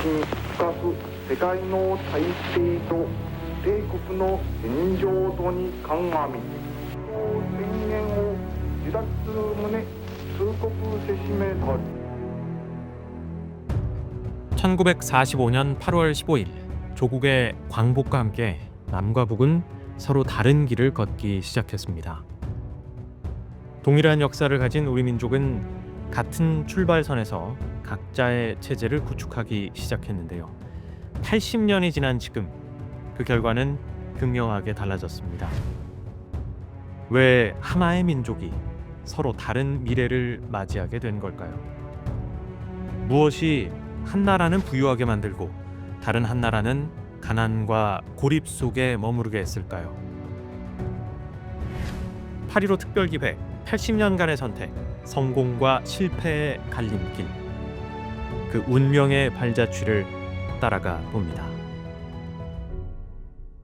深く世界の大勢と帝国の現状とに鑑み宣言を受諾する旨通告せしめたる。 1945년 8월 15일 조국의 광복과 함께 남과 북은 서로 다른 길을 걷기 시작했습니다. 동일한 역사를 가진 우리 민족은 같은 출발선에서 각자의 체제를 구축하기 시작했는데요. 80년이 지난 지금 그 결과는 극명하게 달라졌습니다. 왜 하나의 민족이 서로 다른 미래를 맞이하게 된 걸까요? 무엇이 한 나라는 부유하게 만들고 다른 한 나라는 가난과 고립 속에 머무르게 했을까요? 8.15 특별기획 80년간의 선택, 성공과 실패의 갈림길, 그 운명의 발자취를 따라가 봅니다.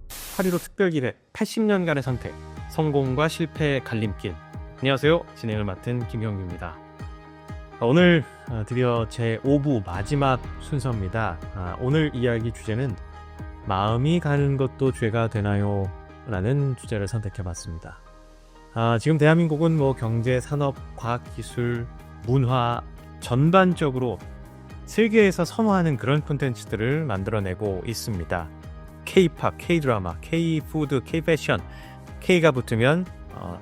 8.15 특별기획 80년간의 선택, 성공과 실패의 갈림길. 안녕하세요. 진행을 맡은 김형규입니다. 오늘 드디어 제 5부 마지막 순서입니다. 오늘 이야기 주제는 마음이 가는 것도 죄가 되나요? 라는 주제를 선택해봤습니다. 지금 대한민국은 경제, 산업, 과학, 기술, 문화 전반적으로 세계에서 선호하는 그런 콘텐츠들을 만들어내고 있습니다. K-팝, K-드라마, K-푸드, K-패션, K가 붙으면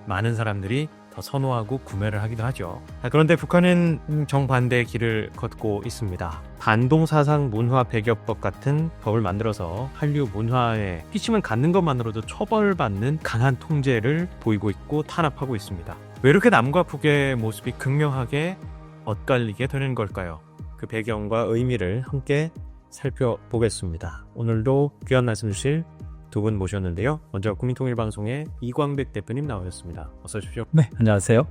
많은 사람들이 더 선호하고 구매를 하기도 하죠. 그런데 북한은 정반대의 길을 걷고 있습니다. 반동사상 문화 배격법 같은 법을 만들어서 한류 문화에 피침을 갖는 것만으로도 처벌받는 강한 통제를 보이고 있고 탄압하고 있습니다. 왜 이렇게 남과 북의 모습이 극명하게 엇갈리게 되는 걸까요? 그 배경과 의미를 함께 살펴보겠습니다. 오늘도 귀한 말씀 주실 두 분 모셨는데요. 먼저 국민통일방송의 이광백 대표님 나오셨습니다. 어서 오십시오. 네, 안녕하세요.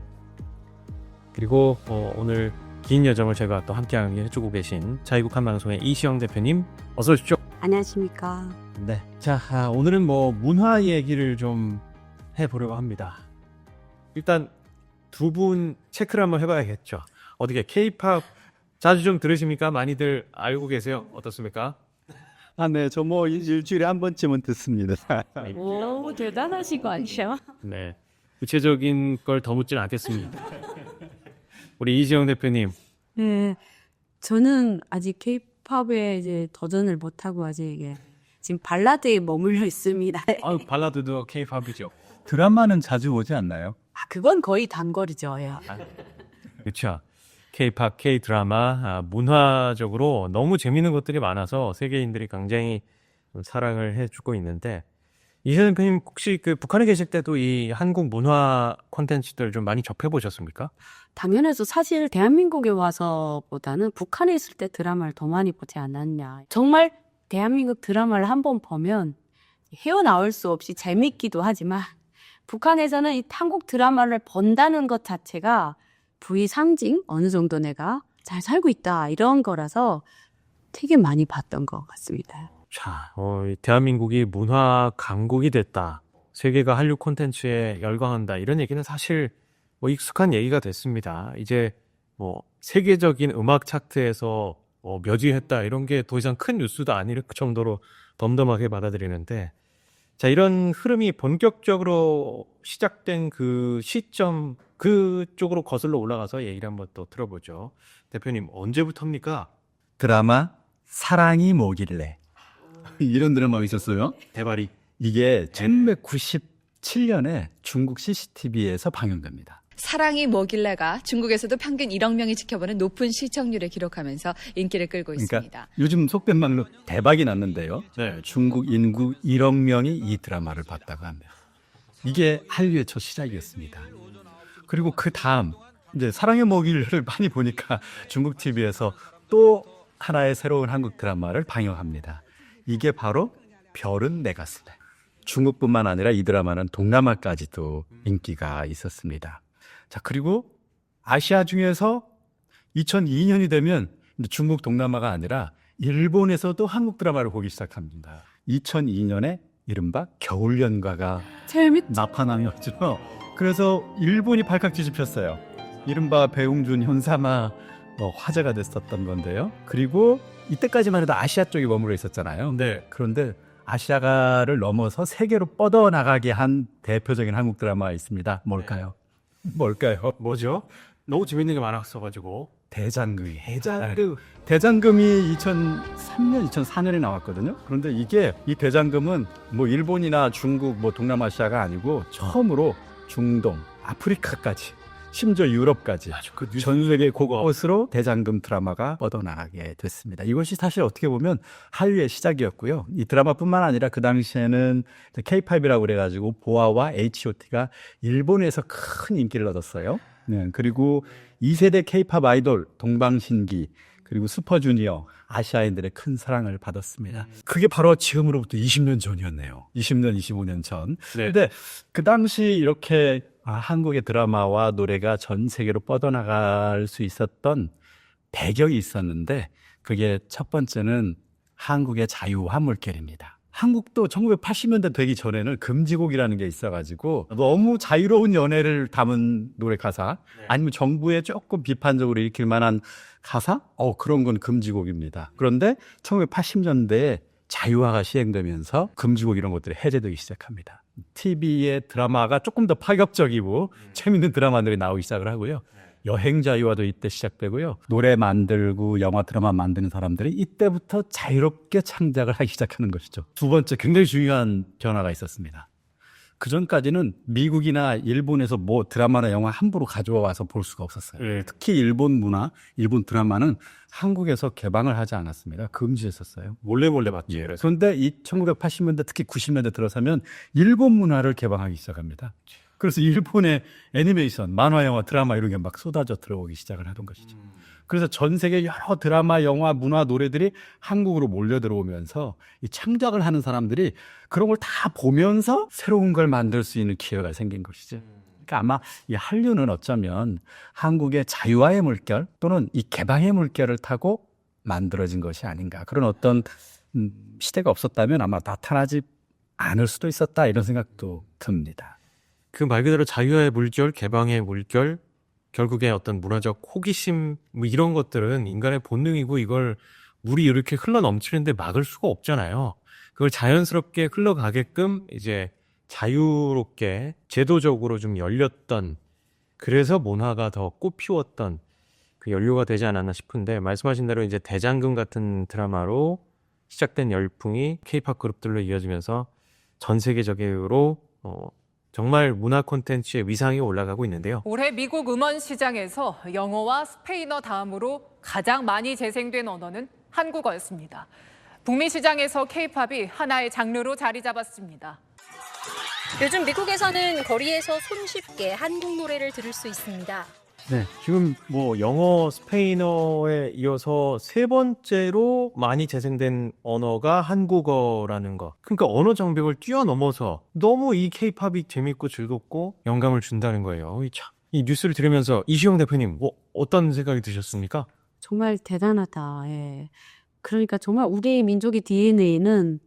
그리고 오늘 긴 여정을 제가 또 함께하게 해주고 계신 자유국한방송의 이시영 대표님, 어서 오십시오. 안녕하십니까. 네, 자 오늘은 문화 얘기를 좀 해보려고 합니다. 일단 두 분 체크를 한번 해봐야겠죠. 어떻게 K-팝 자주 좀 들으십니까? 많이들 알고 계세요? 어떻습니까? 네, 저 일주일에 한 번쯤은 듣습니다. 너무 대단하신 거 아니에요? 네, 구체적인 걸 더 묻지는 않겠습니다. 우리 이지영 대표님. 네, 저는 아직 K-팝에 이제 도전을 못하고 아직 지금 발라드에 머물러 있습니다. 발라드도 K-팝이죠. 드라마는 자주 오지 않나요? 그건 거의 단거리죠. 예. 그렇죠. K-팝, K-드라마, 문화적으로 너무 재미있는 것들이 많아서 세계인들이 굉장히 사랑을 해주고 있는데, 이시영 대표님 혹시 북한에 계실 때도 이 한국 문화 콘텐츠들 좀 많이 접해보셨습니까? 당연해서 사실 대한민국에 와서보다는 북한에 있을 때 드라마를 더 많이 보지 않았냐. 정말 대한민국 드라마를 한번 보면 헤어나올 수 없이 재밌기도 하지만 북한에서는 이 한국 드라마를 본다는 것 자체가 부의 상징, 어느 정도 내가 잘 살고 있다 이런 거라서 되게 많이 봤던 것 같습니다. 자, 대한민국이 문화 강국이 됐다, 세계가 한류 콘텐츠에 열광한다, 이런 얘기는 사실 익숙한 얘기가 됐습니다. 이제 세계적인 음악 차트에서 묘지했다 이런 게 더 이상 큰 뉴스도 아닐 정도로 덤덤하게 받아들이는데, 자, 이런 흐름이 본격적으로 시작된 그 시점, 그쪽으로 거슬러 올라가서 얘기를 한번 또 들어보죠. 대표님, 언제부터입니까? 드라마 사랑이 뭐길래 이런 드라마가 있었어요. 대발이. 이게 1997년에 중국 CCTV에서 방영됩니다. 사랑이 뭐길래가 중국에서도 평균 1억 명이 지켜보는 높은 시청률을 기록하면서 인기를 끌고 있습니다. 요즘 속된 말로 대박이 났는데요. 네. 중국 인구 1억 명이 이 드라마를 봤다고 합니다. 이게 한류의 첫 시작이었습니다. 그리고 그 다음 이제 사랑의 뭐길래를 많이 보니까 중국 TV에서 또 하나의 새로운 한국 드라마를 방영합니다. 이게 바로 별은 내 가슴에. 중국뿐만 아니라 이 드라마는 동남아까지도 인기가 있었습니다. 자, 그리고 아시아 중에서 2002년이 되면 중국 동남아가 아니라 일본에서도 한국 드라마를 보기 시작합니다. 2002년에 이른바 겨울연가가 나타나면서 그래서 일본이 발칵 뒤집혔어요. 이른바 배용준, 현사마 화제가 됐었던 건데요. 그리고 이때까지만 해도 아시아 쪽에 머물러 있었잖아요. 네. 그런데 아시아가를 넘어서 세계로 뻗어나가게 한 대표적인 한국 드라마가 있습니다. 뭘까요? 뭘까요? 뭐죠? 너무 재밌는 게 많았어가지고. 대장금이. 대장금. 대장금이 2003년, 2004년에 나왔거든요. 그런데 이 대장금은 뭐 일본이나 중국, 뭐 동남아시아가 아니고 처음으로 중동, 아프리카까지, 심지어 유럽까지 전 세계 곳곳으로 대장금 드라마가 뻗어나가게 됐습니다. 이것이 사실 어떻게 보면 한류의 시작이었고요. 이 드라마뿐만 아니라 그 당시에는 K-팝이라고 그래가지고 보아와 H.O.T가 일본에서 큰 인기를 얻었어요. 네, 그리고 2세대 K-팝 아이돌 동방신기 그리고 슈퍼주니어 아시아인들의 큰 사랑을 받았습니다. 그게 바로 지금으로부터 20년 전이었네요. 20년, 25년 전. 네. 근데 그 당시 이렇게 한국의 드라마와 노래가 전 세계로 뻗어나갈 수 있었던 배경이 있었는데 그게 첫 번째는 한국의 자유화물결입니다. 한국도 1980년대 되기 전에는 금지곡이라는 게 있어가지고 너무 자유로운 연애를 담은 노래 가사 아니면 정부에 조금 비판적으로 읽힐 만한 가사? 그런 건 금지곡입니다. 그런데 1980년대에 자유화가 시행되면서 금지곡 이런 것들이 해제되기 시작합니다. TV의 드라마가 조금 더 파격적이고 재밌는 드라마들이 나오기 시작을 하고요. 여행 자유화도 이때 시작되고요. 노래 만들고 영화 드라마 만드는 사람들이 이때부터 자유롭게 창작을 하기 시작하는 것이죠. 두 번째 굉장히 중요한 변화가 있었습니다. 그전까지는 미국이나 일본에서 뭐 드라마나 영화 함부로 가져와서 볼 수가 없었어요. 네. 특히 일본 문화, 일본 드라마는 한국에서 개방을 하지 않았습니다. 금지했었어요. 몰래 봤죠. 예. 그런데 이 1980년대 특히 90년대 들어서면 일본 문화를 개방하기 시작합니다. 그래서 일본의 애니메이션, 만화, 영화, 드라마 이런 게 막 쏟아져 들어오기 시작을 하던 것이죠. 그래서 전 세계 여러 드라마, 영화, 문화, 노래들이 한국으로 몰려 들어오면서 이 창작을 하는 사람들이 그런 걸 다 보면서 새로운 걸 만들 수 있는 기회가 생긴 것이죠. 그러니까 아마 이 한류는 어쩌면 한국의 자유화의 물결 또는 이 개방의 물결을 타고 만들어진 것이 아닌가. 그런 어떤 시대가 없었다면 아마 나타나지 않을 수도 있었다 이런 생각도 듭니다. 그 말 그대로 자유화의 물결, 개방의 물결, 결국에 어떤 문화적 호기심 뭐 이런 것들은 인간의 본능이고 이걸 물이 이렇게 흘러 넘치는데 막을 수가 없잖아요. 그걸 자연스럽게 흘러가게끔 이제 자유롭게 제도적으로 좀 열렸던, 그래서 문화가 더 꽃피웠던 그 연료가 되지 않았나 싶은데, 말씀하신 대로 이제 대장금 같은 드라마로 시작된 열풍이 K-팝 그룹들로 이어지면서 전 세계적으로 정말 문화 콘텐츠의 위상이 올라가고 있는데요. 올해 미국 음원 시장에서 영어와 스페인어 다음으로 가장 많이 재생된 언어는 한국어였습니다. 북미 시장에서 K-팝이 하나의 장르로 자리 잡았습니다. 요즘 미국에서는 거리에서 손쉽게 한국 노래를 들을 수 있습니다. 네, 지금 뭐 영어, 스페인어에 이어서 세 번째로 많이 재생된 언어가 한국어라는 거. 그러니까 언어 장벽을 뛰어넘어서 너무 이 K-팝이 재밌고 즐겁고 영감을 준다는 거예요. 이 뉴스를 들으면서 이시영 대표님, 어떤 생각이 드셨습니까? 정말 대단하다. 예. 그러니까 정말 우리 민족의 DNA는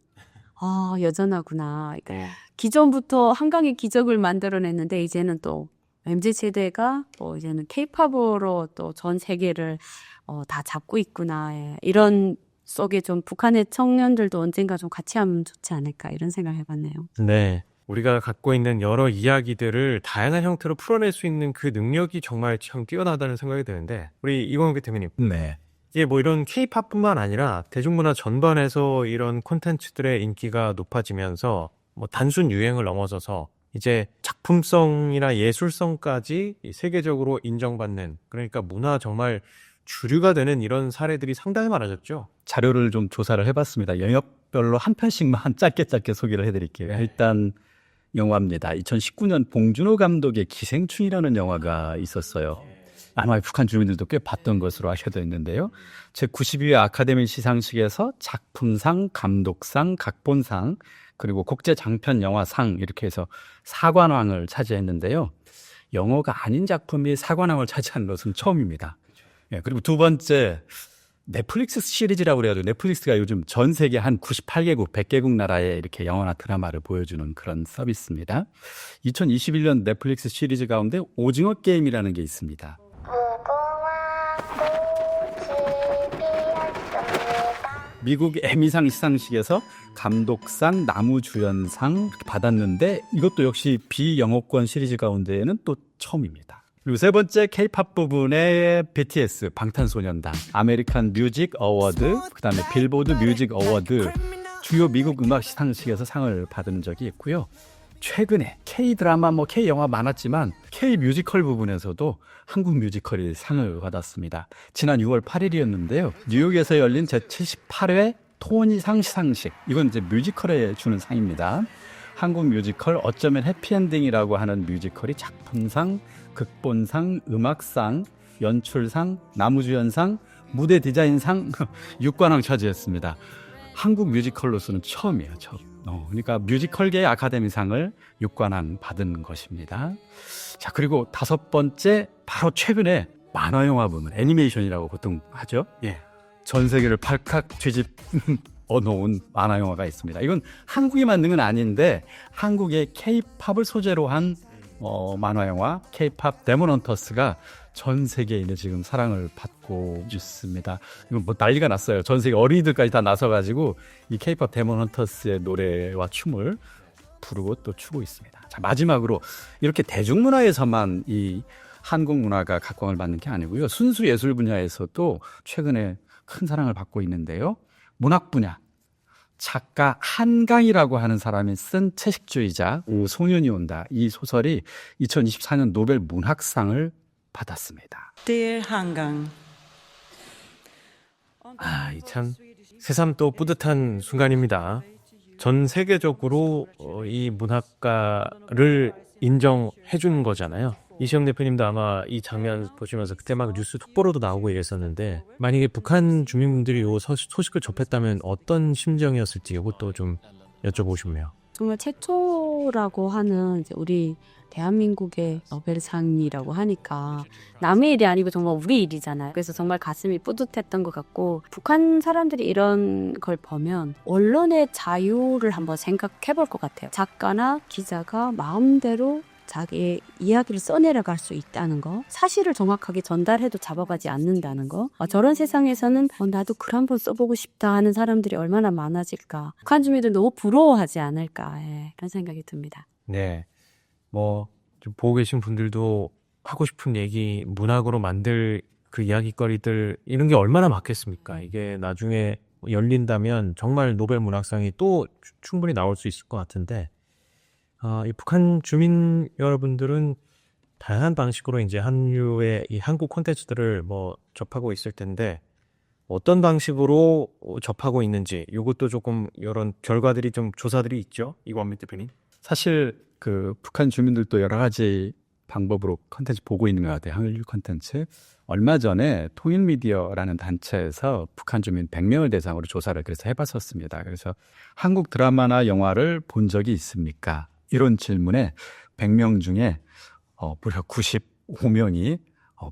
여전하구나. 그러니까 기존부터 한강의 기적을 만들어냈는데 이제는 또 MZ세대가 또 이제는 K-팝으로 또 전 세계를 다 잡고 있구나. 예. 이런 속에 좀 북한의 청년들도 언젠가 좀 같이 하면 좋지 않을까 이런 생각 해봤네요. 네. 우리가 갖고 있는 여러 이야기들을 다양한 형태로 풀어낼 수 있는 그 능력이 정말 참 뛰어나다는 생각이 드는데, 우리 이광욱기 대표님. 네. 이게 뭐 이런 K-팝뿐만 아니라 대중문화 전반에서 이런 콘텐츠들의 인기가 높아지면서 뭐 단순 유행을 넘어서서 이제 작품성이나 예술성까지 세계적으로 인정받는, 그러니까 문화 정말 주류가 되는 이런 사례들이 상당히 많아졌죠. 자료를 좀 조사를 해봤습니다. 영역별로 한 편씩만 짧게 소개를 해드릴게요. 일단 영화입니다. 2019년 봉준호 감독의 기생충이라는 영화가 있었어요. 아마 북한 주민들도 꽤 봤던 것으로 알려져 있는데요. 제92회 아카데미 시상식에서 작품상, 감독상, 각본상, 그리고 국제장편영화상 이렇게 해서 사관왕을 차지했는데요. 영어가 아닌 작품이 사관왕을 차지한 것은 처음입니다. 예, 그리고 두 번째, 넷플릭스 시리즈라고 그래가지고 넷플릭스가 요즘 전 세계 한 98개국, 100개국 나라에 이렇게 영화나 드라마를 보여주는 그런 서비스입니다. 2021년 넷플릭스 시리즈 가운데 오징어 게임이라는 게 있습니다. 미국 에미상 시상식에서 감독상, 나무주연상 이렇게 받았는데 이것도 역시 비영어권 시리즈 가운데에는 또 처음입니다. 그리고 세 번째 K-팝 부분의 BTS, 방탄소년단, 아메리칸 뮤직 어워드, 그다음에 빌보드 뮤직 어워드 주요 미국 음악 시상식에서 상을 받은 적이 있고요. 최근에 K-드라마, K-영화 많았지만 K-뮤지컬 부분에서도 한국 뮤지컬이 상을 받았습니다. 지난 6월 8일이었는데요. 뉴욕에서 열린 제78회 토니상 시상식. 이건 이제 뮤지컬에 주는 상입니다. 한국 뮤지컬 어쩌면 해피엔딩이라고 하는 뮤지컬이 작품상, 극본상, 음악상, 연출상, 나무주연상, 무대 디자인상 6관왕 차지했습니다. 한국 뮤지컬로서는 처음이에요. 처음. 그러니까 뮤지컬계의 아카데미상을 6관왕 받은 것입니다. 자, 그리고 다섯 번째, 바로 최근에 만화영화 부문, 애니메이션이라고 보통 하죠. 예. 전 세계를 발칵 뒤집어 놓은 만화영화가 있습니다. 이건 한국이 만든 건 아닌데 한국의 K-팝을 소재로 한 만화영화 K-팝 데몬 헌터스가 전 세계에 이제 지금 사랑을 받고 있습니다. 이건 뭐 난리가 났어요. 전 세계 어린이들까지 다 나서가지고 이 K-팝 데몬 헌터스의 노래와 춤을 부르고 또 추고 있습니다. 자, 마지막으로 이렇게 대중문화에서만 이 한국 문화가 각광을 받는 게 아니고요. 순수 예술 분야에서도 최근에 큰 사랑을 받고 있는데요. 문학 분야. 작가 한강이라고 하는 사람이 쓴 채식주의자 소년이 온다. 이 소설이 2024년 노벨 문학상을 받았습니다. Dear 한강. 참 새삼 또 뿌듯한 순간입니다. 전 세계적으로 이 문학가를 인정해 준 거잖아요. 이시영 대표님도 아마 이 장면 보시면서 그때 막 뉴스 속보로도 나오고 이랬었는데 만약에 북한 주민분들이 이 소식을 접했다면 어떤 심정이었을지 이것도 좀 여쭤보고 싶네요. 정말 최초라고 하는 이제 우리 대한민국의 노벨상이라고 하니까 남의 일이 아니고 정말 우리 일이잖아요. 그래서 정말 가슴이 뿌듯했던 것 같고 북한 사람들이 이런 걸 보면 언론의 자유를 한번 생각해 볼 것 같아요. 작가나 기자가 마음대로 자기의 이야기를 써내려갈 수 있다는 거, 사실을 정확하게 전달해도 잡아가지 않는다는 거, 저런 세상에서는 나도 글 한번 써보고 싶다 하는 사람들이 얼마나 많아질까. 북한 주민들 너무 부러워하지 않을까, 그런 생각이 듭니다. 네, 좀 보고 계신 분들도 하고 싶은 얘기, 문학으로 만들 그 이야기거리들 이런 게 얼마나 많겠습니까? 이게 나중에 열린다면 정말 노벨 문학상이 또 충분히 나올 수 있을 것 같은데 이 북한 주민 여러분들은 다양한 방식으로 이제 한류의 이 한국 콘텐츠들을 접하고 있을 텐데 어떤 방식으로 접하고 있는지 이것도 조금 이런 결과들이 좀 조사들이 있죠. 이광민 대표님. 사실 그 북한 주민들도 여러 가지 방법으로 콘텐츠 보고 있는 것 같아요. 한류 콘텐츠. 얼마 전에 통일미디어라는 단체에서 북한 주민 100명을 대상으로 조사를 그래서 해봤었습니다. 그래서 한국 드라마나 영화를 본 적이 있습니까? 이런 질문에 100명 중에 무려 95명이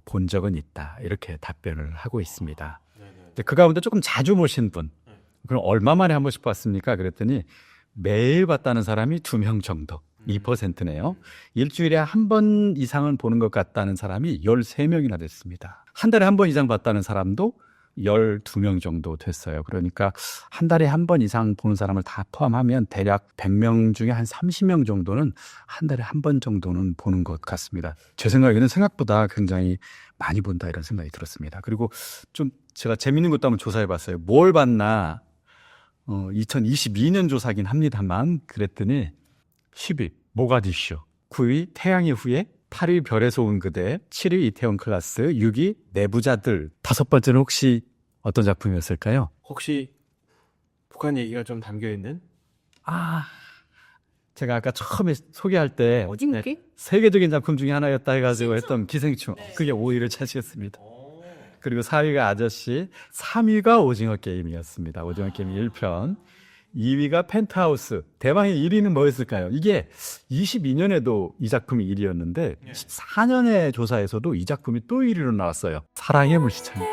본 적은 있다. 이렇게 답변을 하고 있습니다. 근데 그 가운데 조금 자주 보신 분, 그럼 얼마 만에 한 번씩 봤습니까? 그랬더니 매일 봤다는 사람이 2명 정도, 2%네요. 일주일에 한 번 이상은 보는 것 같다는 사람이 13명이나 됐습니다. 한 달에 한 번 이상 봤다는 사람도 12명 정도 됐어요. 그러니까 한 달에 한 번 이상 보는 사람을 다 포함하면 대략 100명 중에 한 30명 정도는 한 달에 한 번 정도는 보는 것 같습니다. 제 생각에는 생각보다 굉장히 많이 본다 이런 생각이 들었습니다. 그리고 좀 제가 재밌는 것도 한번 조사해 봤어요. 뭘 봤나 2022년 조사긴 합니다만 그랬더니 10위 모가디쇼, 9위 태양의 후예, 8위 별에서 온 그대, 7위 이태원 클라스, 6위 내부자들. 다섯 번째는 혹시 어떤 작품이었을까요? 혹시 북한 얘기가 좀 담겨있는? 제가 아까 처음에 소개할 때 오징어기? 세계적인 작품 중에 하나였다 해가지고 했던 기생충. 그게 5위를 차지했습니다. 그리고 4위가 아저씨, 3위가 오징어 게임이었습니다. 오징어 게임 1편. 2위가 펜트하우스. 대망의 1위는 뭐였을까요? 이게 22년에도 이 작품이 1위였는데 14년의 조사에서도 이 작품이 또 1위로 나왔어요. 사랑의 물시창.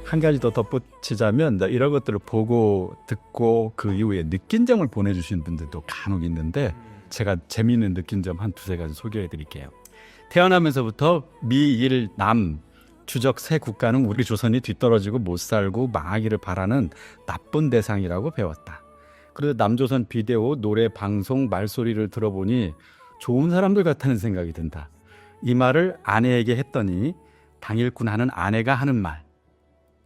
한 가지 더 덧붙이자면 이런 것들을 보고 듣고 그 이후에 느낀 점을 보내주시는 분들도 간혹 있는데 제가 재미있는 느낀 점 한 두세 가지 소개해 드릴게요. 태어나면서부터 미일 남 주적 세 국가는 우리 조선이 뒤떨어지고 못 살고 망하기를 바라는 나쁜 대상이라고 배웠다. 그래서 남조선 비디오, 노래, 방송, 말소리를 들어보니 좋은 사람들 같다는 생각이 든다. 이 말을 아내에게 했더니 당일꾼 하는 아내가 하는 말.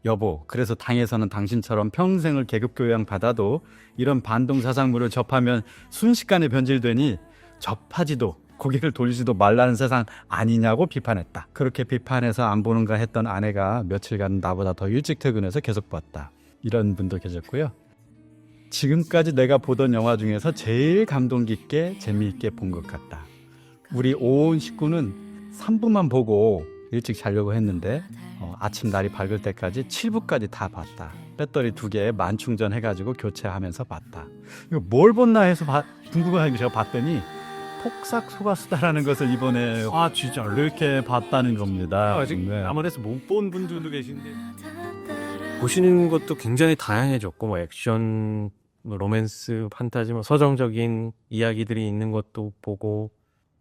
여보, 그래서 당에서는 당신처럼 평생을 계급 교양 받아도 이런 반동 사상물을 접하면 순식간에 변질되니 접하지도 고개를 돌리지도 말라는 세상 아니냐고 비판했다. 그렇게 비판해서 안 보는가 했던 아내가 며칠간 나보다 더 일찍 퇴근해서 계속 봤다. 이런 분도 계셨고요. 지금까지 내가 보던 영화 중에서 제일 감동 깊게 재미있게 본 것 같다. 우리 온 식구는 3부만 보고 일찍 자려고 했는데 아침 날이 밝을 때까지 7부까지 다 봤다. 배터리 2개에 만충전 해가지고 교체하면서 봤다. 이거 뭘 봤나 해서 궁금하게 제가 봤더니 폭삭 속았수다라는 것을 이번에 진짜 이렇게 봤다는 겁니다. 아직 네. 아무래도 못 본 분들도 계신데 보시는 것도 굉장히 다양해졌고 뭐 액션, 뭐 로맨스, 판타지, 뭐 서정적인 이야기들이 있는 것도 보고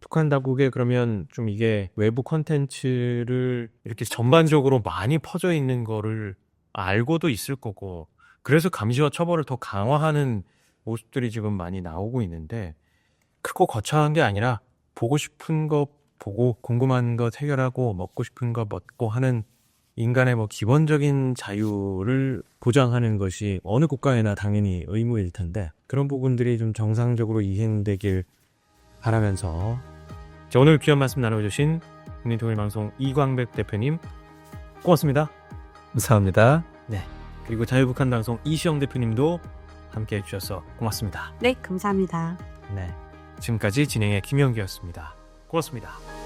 북한 당국에 그러면 좀 이게 외부 콘텐츠를 이렇게 전반적으로 많이 퍼져 있는 거를 알고도 있을 거고 그래서 감시와 처벌을 더 강화하는 모습들이 지금 많이 나오고 있는데 크고 거창한 게 아니라 보고 싶은 거 보고 궁금한 거 해결하고 먹고 싶은 거 먹고 하는 인간의 뭐 기본적인 자유를 보장하는 것이 어느 국가에나 당연히 의무일 텐데 그런 부분들이 좀 정상적으로 이행되길 바라면서 오늘 귀한 말씀 나눠주신 국민통일방송 이광백 대표님 고맙습니다. 감사합니다. 그리고 자유북한방송 이시영 대표님도 함께 해주셔서 고맙습니다. 네, 감사합니다. 지금까지 진행의 김영기였습니다. 고맙습니다.